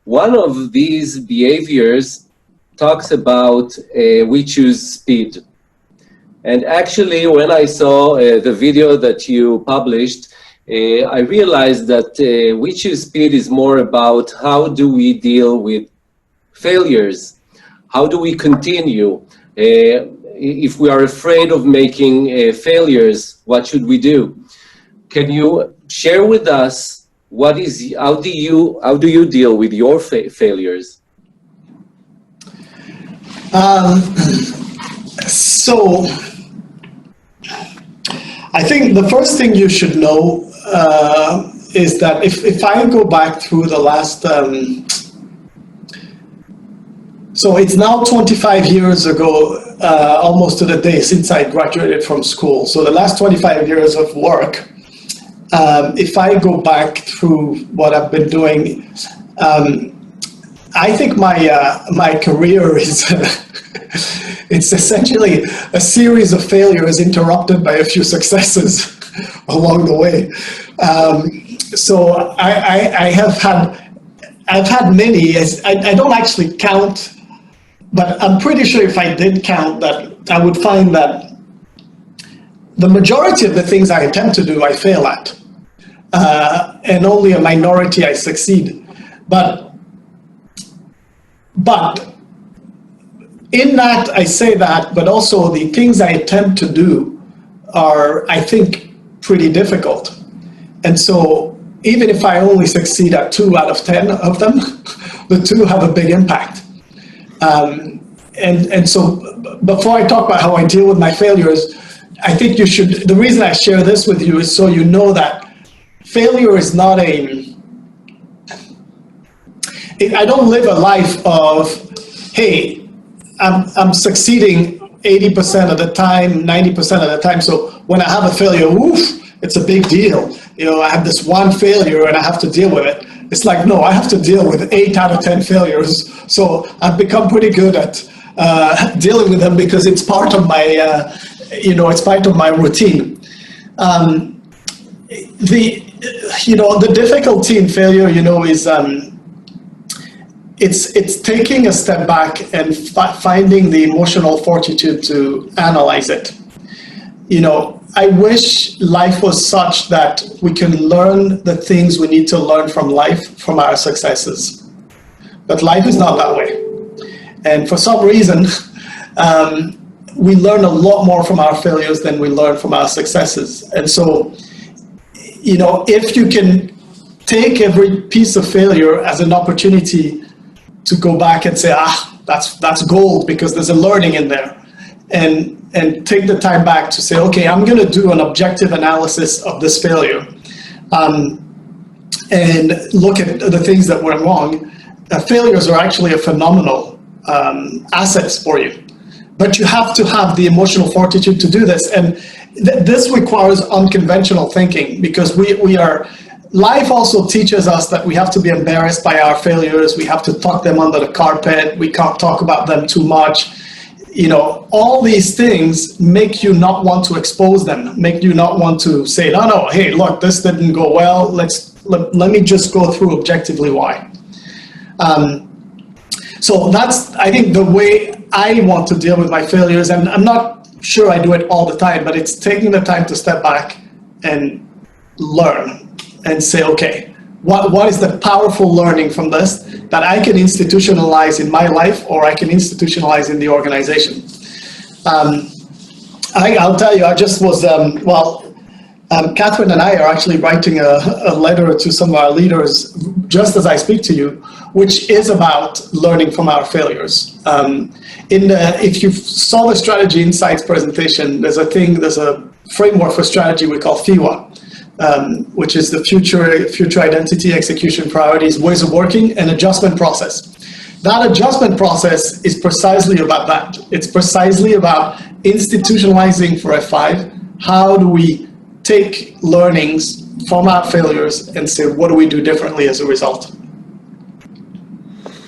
one of these behaviors talks about we choose speed. And actually, when I saw the video that you published, I realized that we choose speed is more about how do we deal with failures? How do we continue? If we are afraid of making failures, what should we do? Can you share with us how do you deal with your failures? So I think the first thing you should know is that if I go back through the last, so it's now 25 years ago, almost to the day since I graduated from school. So the last 25 years of work, if I go back through what I've been doing, I think my career is it's essentially a series of failures interrupted by a few successes along the way. So I've had many. I don't actually count, but I'm pretty sure if I did count that, I would find that the majority of the things I attempt to do, I fail at, and only a minority I succeed. But in that, I say that, but also the things I attempt to do are, I think, pretty difficult. And so even if I only succeed at 2 out of 10 of them, the 2 have a big impact. And so before I talk about how I deal with my failures, I think you should, the reason I share this with you is so you know that failure is not I don't live a life of, hey, I'm succeeding 80% of the time, 90% of the time. So when I have a failure, oof, it's a big deal. You know, I have this one failure and I have to deal with it. It's like, no, I have to deal with 8 out of 10 failures. So I've become pretty good at dealing with them because it's part of my, it's part of my routine. The difficulty in failure, is it's taking a step back and finding the emotional fortitude to analyze it. I wish life was such that we can learn the things we need to learn from life, from our successes. But life is not that way. And for some reason, we learn a lot more from our failures than we learn from our successes. And so, if you can take every piece of failure as an opportunity to go back and say, that's gold because there's a learning in there. And take the time back to say, okay, I'm going to do an objective analysis of this failure and look at the things that went wrong. Failures are actually a phenomenal assets for you. But you have to have the emotional fortitude to do this. And this requires unconventional thinking because life also teaches us that we have to be embarrassed by our failures. We have to tuck them under the carpet. We can't talk about them too much. All these things make you not want to expose them, make you not want to say, no, hey, look, this didn't go well. Let me just go through objectively why. So that's, I think, the way I want to deal with my failures. And I'm not sure I do it all the time, but it's taking the time to step back and learn and say, okay, what is the powerful learning from this that I can institutionalize in my life or I can institutionalize in the organization? I'll tell you, I just was, Catherine and I are actually writing a letter to some of our leaders just as I speak to you, which is about learning from our failures. If you saw the Strategy Insights presentation, there's a framework for strategy we call FIWA. Which is the future identity, execution priorities, ways of working, and adjustment process. That adjustment process is precisely about that. It's precisely about institutionalizing for F5. How do we take learnings from our failures and say, what do we do differently as a result?